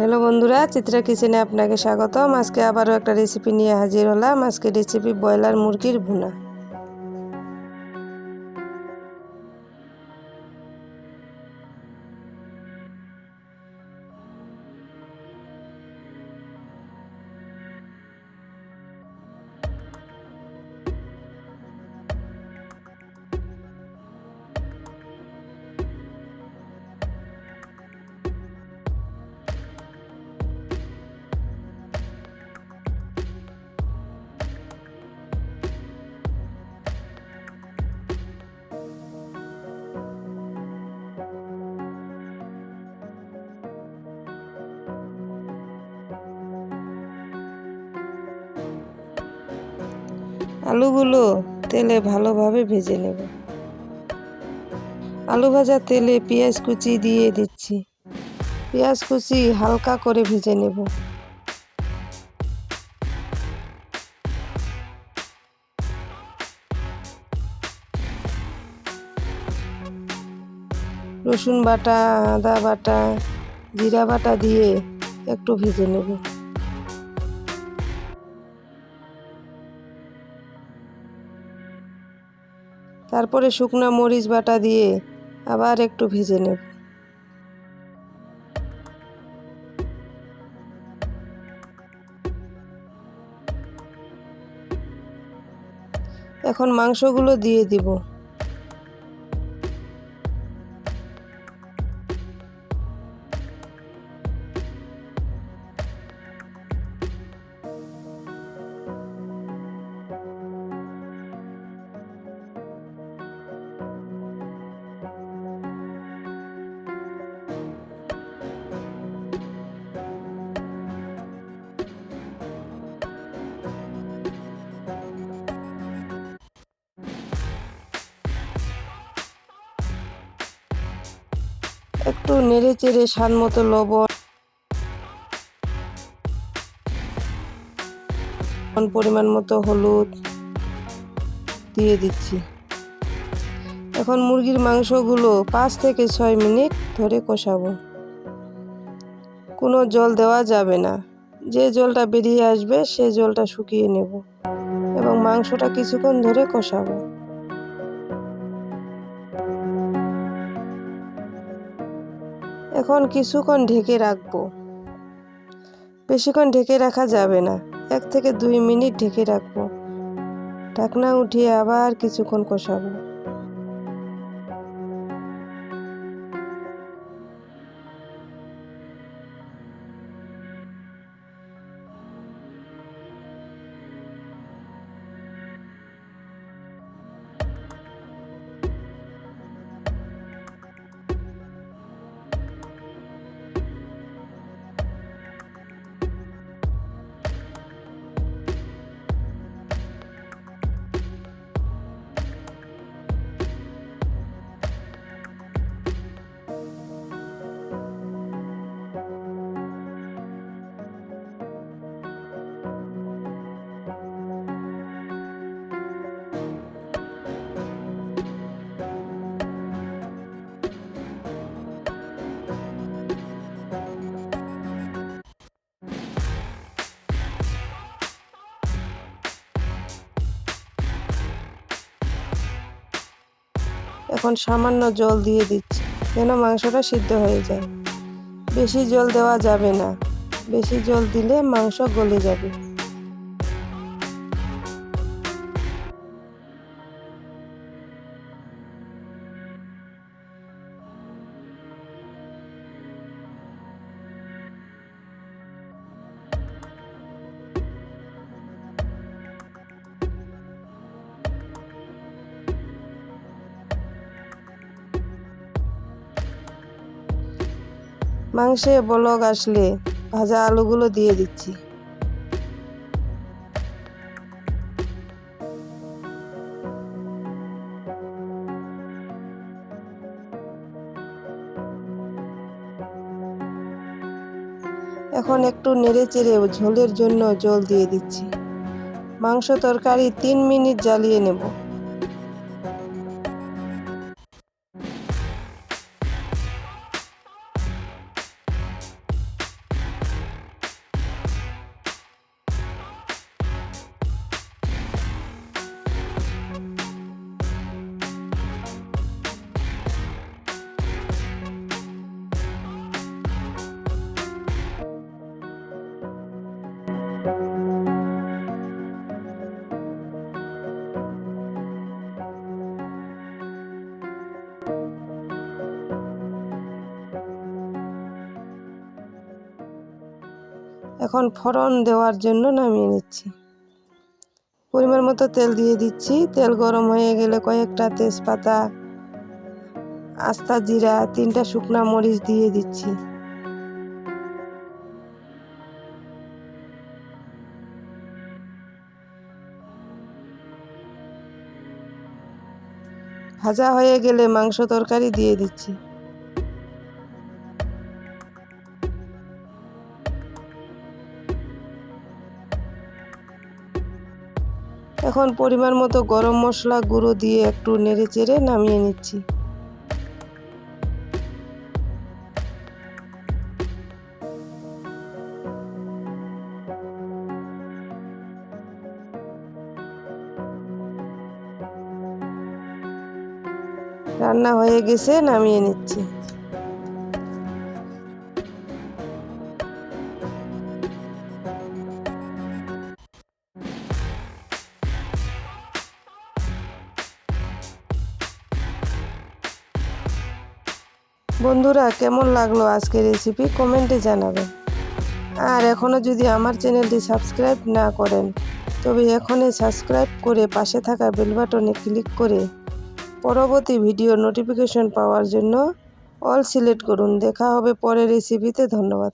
Hello বন্ধুরা, চিত্রা কিচেনে আপনাকে স্বাগতম। আজকে আবারও একটা রেসিপি নিয়ে হাজির হলাম। আজকে রেসিপি ব্রয়লার মুরগির ভুনা। আলুগুলো তেলে ভালোভাবে ভেজে নেব। আলু ভাজা তেলে পেঁয়াজ কুচি দিয়ে দিচ্ছি। পেঁয়াজ কুচি হালকা করে ভেজে নেব। রসুন বাটা, আদা বাটা, জিরা বাটা দিয়ে একটু ভেজে নেব। তারপরে শুকনো মরিচ বাটা দিয়ে আবার একটু ভেজে নেব। এখন মাংসগুলো দিয়ে দিব। একটু নেড়ে চেড়ে স্বাদ মতো লবণ, পরিমাণ মতো হলুদ দিয়ে দিচ্ছি। এখন মুরগির মাংসগুলো 5 থেকে 6 মিনিট ধরে কষাবো। কোনো জল দেওয়া যাবে না। যে জলটা বেরিয়ে আসবে সে জলটা শুকিয়ে নেব এবং মাংসটা কিছুক্ষণ ধরে কষাবো। এখন কিছুক্ষণ ঢেকে রাখবো। বেশিক্ষণ ঢেকে রাখা যাবে না। 1 থেকে 2 মিনিট ঢেকে রাখবো। ঢাকনা উঠিয়ে আবার কিছুক্ষণ কষাবো। এখন সামান্য জল দিয়ে দিচ্ছি যেন মাংসটা সিদ্ধ হয়ে যায়। বেশি জল দেওয়া যাবে না। বেশি জল দিলে মাংস গলে যাবে। মাংসে বলক আসলে ভাজা আলুগুলো দিয়ে দিচ্ছি। এখন একটু নেড়ে চেড়ে ঝোলের জন্য জল দিয়ে দিচ্ছি। মাংস তরকারি 3 মিনিট জ্বালিয়ে নেব। এখন ফোড়ন দেওয়ার জন্য নামিয়ে নিচ্ছি। পরিমাণ মতো তেল দিয়ে দিচ্ছি। তেল গরম হয়ে গেলে কয়েকটা তেজপাতা, আস্তা জিরা, 3টা শুকনা মরিচ দিয়ে দিচ্ছি। ভাজা হয়ে গেলে মাংস তরকারি দিয়ে দিচ্ছি। এখন পরিমাণ মতো গরম মশলা গুঁড়ো দিয়ে একটু নেড়ে চেড়ে নামিয়ে নিচ্ছি। রান্না হয়ে গেছে, নামিয়ে নিচ্ছি। বন্ধুরা, কেমন লাগলো আজকের রেসিপি কমেন্টে জানাবেন। আর এখনও যদি আমার চ্যানেলটি সাবস্ক্রাইব না করেন তবে এখনই সাবস্ক্রাইব করে পাশে থাকা বেল বাটনে ক্লিক করে পরবর্তী ভিডিও নোটিফিকেশন পাওয়ার জন্য অল সিলেক্ট করুন। দেখা হবে পরের রেসিপিতে। ধন্যবাদ।